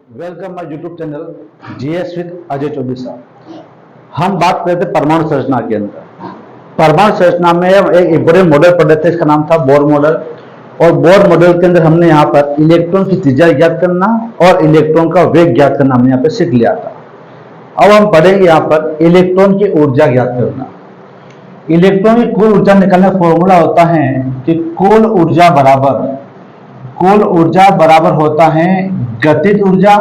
Welcome my YouTube channel GS with Ajay Chaudhary साहब। हम बात करते थे परमाणु संरचना के अंदर। परमाणु संरचना में हम एक इंपोर्टेंट मॉडल पढ़ रहे थे, इसका नाम था बोर मॉडल। और बोर मॉडल के अंदर हमने यहाँ पर इलेक्ट्रॉन की त्रिज्या ज्ञात करना और इलेक्ट्रॉन का वेग ज्ञात करना हमने यहाँ पर सीख लिया था। अब हम पढ़ेंगे यहाँ पर इलेक्ट्रॉन की ऊर्जा ज्ञात करना। इलेक्ट्रॉन की कुल ऊर्जा निकालने का फॉर्मूला होता है कि कुल ऊर्जा बराबर होता है गतिज ऊर्जा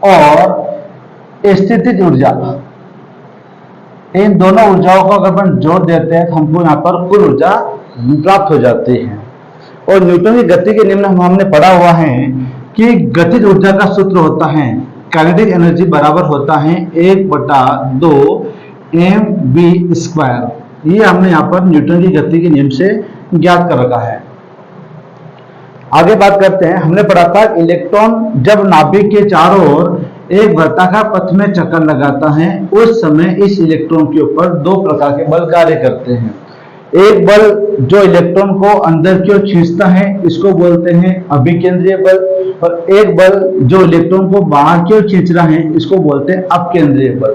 और स्थितिज ऊर्जा। इन दोनों ऊर्जाओं को अगर अपन जोड़ देते हैं तो हमको यहाँ पर कुल ऊर्जा प्राप्त हो जाती है। और न्यूटन की गति के नियम में हमने पढ़ा हुआ है कि गतिज ऊर्जा का सूत्र होता है काइनेटिक एनर्जी बराबर होता है 1/2 mv²। ये हमने यहाँ पर न्यूटन की गति के नियम से ज्ञात कर रखा है। आगे बात करते हैं। हमने पढ़ा था इलेक्ट्रॉन जब नाभिक के चारों ओर एक वृत्ताकार पथ में चक्कर लगाता है उस समय इस इलेक्ट्रॉन के ऊपर दो प्रकार के बल कार्य करते हैं। एक बल जो इलेक्ट्रॉन को अंदर की ओर खींचता है इसको बोलते हैं अभिकेंद्रीय बल, और एक बल जो इलेक्ट्रॉन को बाहर की ओर खींच रहा है इसको बोलते हैं अपकेंद्रीय बल।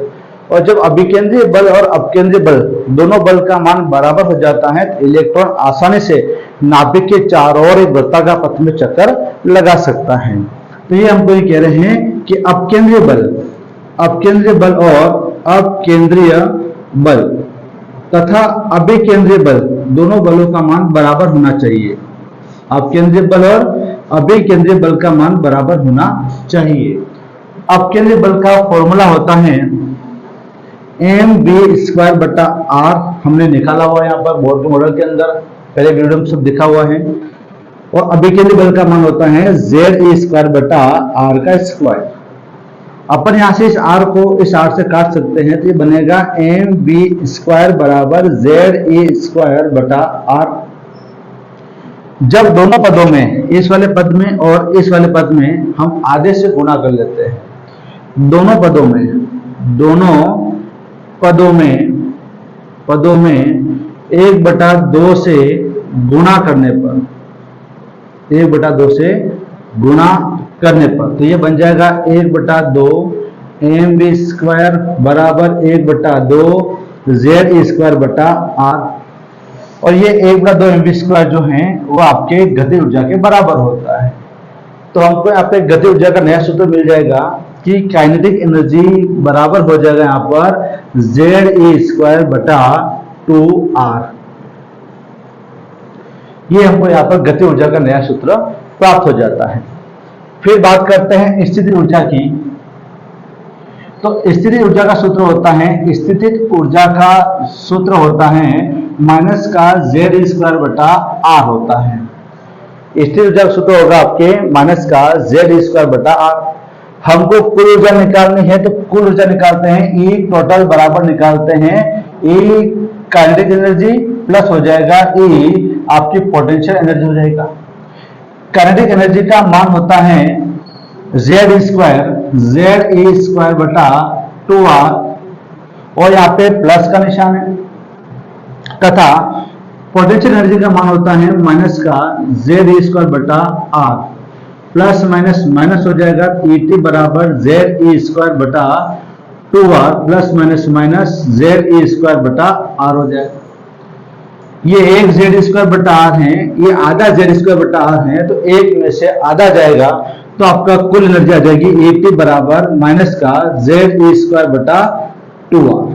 और जब अभिकेंद्रीय बल और अपकेंद्रीय बल दोनों बल का मान बराबर हो जाता है तो इलेक्ट्रॉन आसानी से नाभिक के चारों ओर एक वृत्ताकार पथ में चक्कर लगा सकता है। तो ये हमको ये कह रहे हैं कि अपकेंद्रीय बल और अपकेंद्रीय बल तथा अभिकेंद्रीय बल दोनों बलों का मान बराबर होना चाहिए। अपकेंद्रीय बल और अभिकेंद्रीय बल का मान बराबर होना चाहिए। अपकेंद्रीय बल का फॉर्मूला होता है mv²/r। हमने निकाला हुआ है यहाँ पर बोर के मॉडल के अंदर, पहले वीडियो में सब दिखा हुआ है। और अभिकेंद्रीय बल का मान होता है ze²/r²। अपन यहाँ से इस r को इस r से काट सकते हैं तो ये बनेगा mv² ze²/r। जब दोनों पदों में, इस वाले पद में और इस वाले पद में हम आधे से गुणा कर लेते हैं, दोनों पदों में 1/2 से गुणा करने पर, 1/2 से गुणा करने पर तो ये बन जाएगा 1/2 mv² बराबर 1/2 ze²/r। और ये 1/2 mv² जो है वो आपके गतिज ऊर्जा के बराबर होता है। तो हमको यहाँ पे गतिज ऊर्जा का नया सूत्र मिल जाएगा कि काइनेटिक एनर्जी बराबर हो जाएगा यहाँ पर ze²/2r। ये हमको यहाँ पर गतिज ऊर्जा का नया सूत्र प्राप्त हो जाता है। फिर बात करते हैं स्थितिज ऊर्जा की। तो स्थितिज ऊर्जा का सूत्र होता है माइनस का ze²/r होता है। स्थितिज ऊर्जा का सूत्र होगा आपके माइनस का ze²/r। हमको कुल ऊर्जा निकालनी है तो कुल ऊर्जा निकालते हैं E टोटल बराबर निकालते हैं E काइनेटिक एनर्जी प्लस हो जाएगा E आपकी पोटेंशियल एनर्जी हो जाएगा। काइनेटिक एनर्जी का मान होता है ze²/2r और यहाँ पे प्लस का निशान है, तथा पोटेंशियल एनर्जी का मान होता है माइनस का ze²/r। प्लस माइनस माइनस हो जाएगा ET बराबर ze²/2r plus minus minus ze²/r हो जाएगा। ये एक ze²/r है, ये आधा ze²/r है, तो एक में से आधा जाएगा तो आपका कुल एनर्जी आ जाएगी ET बराबर माइनस का ze²/2r।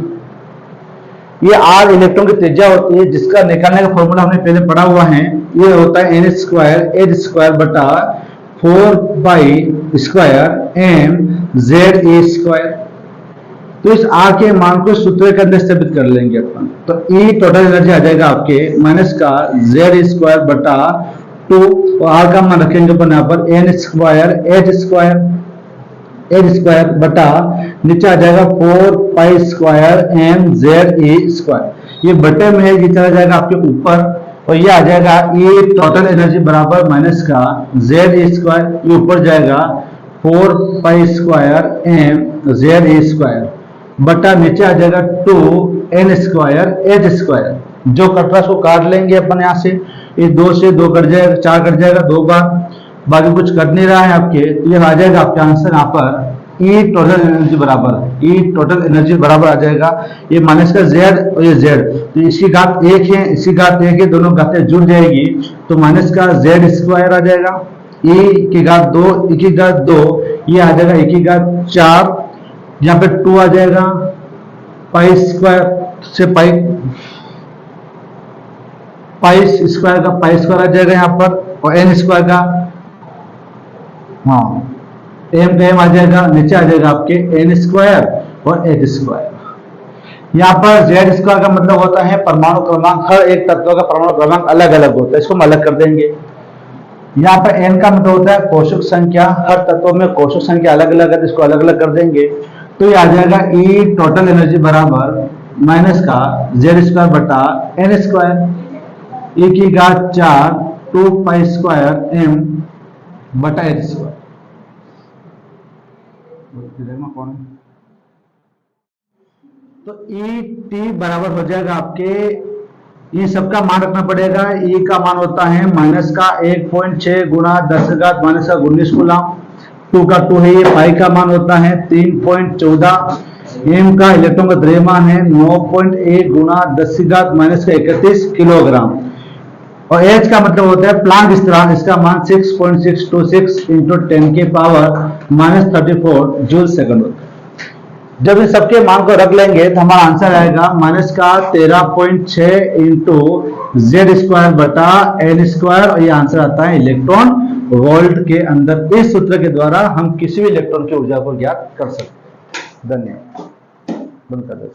ये r इलेक्ट्रॉन की त्रिज्या होती है जिसका निकालने का फॉर्मूला हमने पहले पढ़ा हुआ है। ये होता है n²h²4π²m_ze²। तो इस r के मान को सूत्र के अंदर स्थापित कर लेंगे अपन। तो E टोटल एनर्जी आ जाएगा आपके माइनस का ze²/2 और r का मान रखेंगे अपन यहाँ पर n²h²बटा नीचे आ जाएगा 4π²mze²। ये बटे में ये चला जाएगा आपके ऊपर और ये आ जाएगा E टोटल एनर्जी बराबर माइनस का ze², ये ऊपर जाएगा 4π²mze² बटा नीचे आ जाएगा 2n²h²। जो कट रहा है उसको काट लेंगे अपन यहाँ से, ये 2 से 2 कट जाएगा, 4 कट जाएगा 2 बार बाकी कुछ कर नहीं रहा है आपके, तो ये आ जाएगा आपका आंसर यहाँ पर ई टोटल एनर्जी बराबर, ई टोटल एनर्जी बराबर आ जाएगा ये माइनस का जेड और ये जेड, तो इसकी घात एक है, इसकी घात एक है, दोनों घातें जुड़ जाएगी तो माइनस का जेड स्क्वायर आ जाएगा, ई की घात दो, ई की घात दो, ये आ जाएगा ई की घात चार, यहाँ पे टू आ जाएगा, पाई स्क्वायर से पाई स्क्वायर का पाई स्क्वायर आ जाएगा यहाँ पर, और एन स्क्वायर का हाँ एम का एम आ जाएगा, नीचे आ जाएगा आपके एन स्क्वायर और एच स्क्वायर। यहाँ पर जेड स्क्वायर का मतलब होता है परमाणु क्रमांक, हर एक तत्व का परमाणु क्रमांक अलग अलग होता है, इसको हम अलग कर देंगे। यहाँ पर एन का मतलब होता है कोशिक संख्या, हर तत्व में कोशिक संख्या अलग अलग है, इसको अलग अलग कर देंगे तो ये आ जाएगा ई टोटल एनर्जी बराबर माइनस का जेड स्क्वायर बटा एन स्क्वायर, ई की घात चार, टू पाई स्क्वायर एम बटा एच स्क्वायर। तो ई टी बराबर हो जाएगा आपके, ये सबका मान रखना पड़ेगा, ई का मान होता है माइनस का 1.6 गुना 10⁻⁻19 कूलम, टू का टू है, ये पाई का मान होता है 3.14, एम का इलेक्ट्रॉन का द्रव्यमान है 9.1 गुना 10⁻31 किलोग्राम, और एच का मतलब होता है प्लांक स्थिरांक, इसका मान 6.626 इंटू 10 के पावर -34 जूल सेकंड होता है। जब इन सबके मान को रख लेंगे तो हमारा आंसर आएगा माइनस का 13.6 इंटू जेड स्क्वायर बटा एन स्क्वायर, और ये आंसर आता है इलेक्ट्रॉन वोल्ट के अंदर। इस सूत्र के द्वारा हम किसी भी इलेक्ट्रॉन की ऊर्जा को ज्ञात कर सकते हैं। धन्यवाद। बंद कर दो।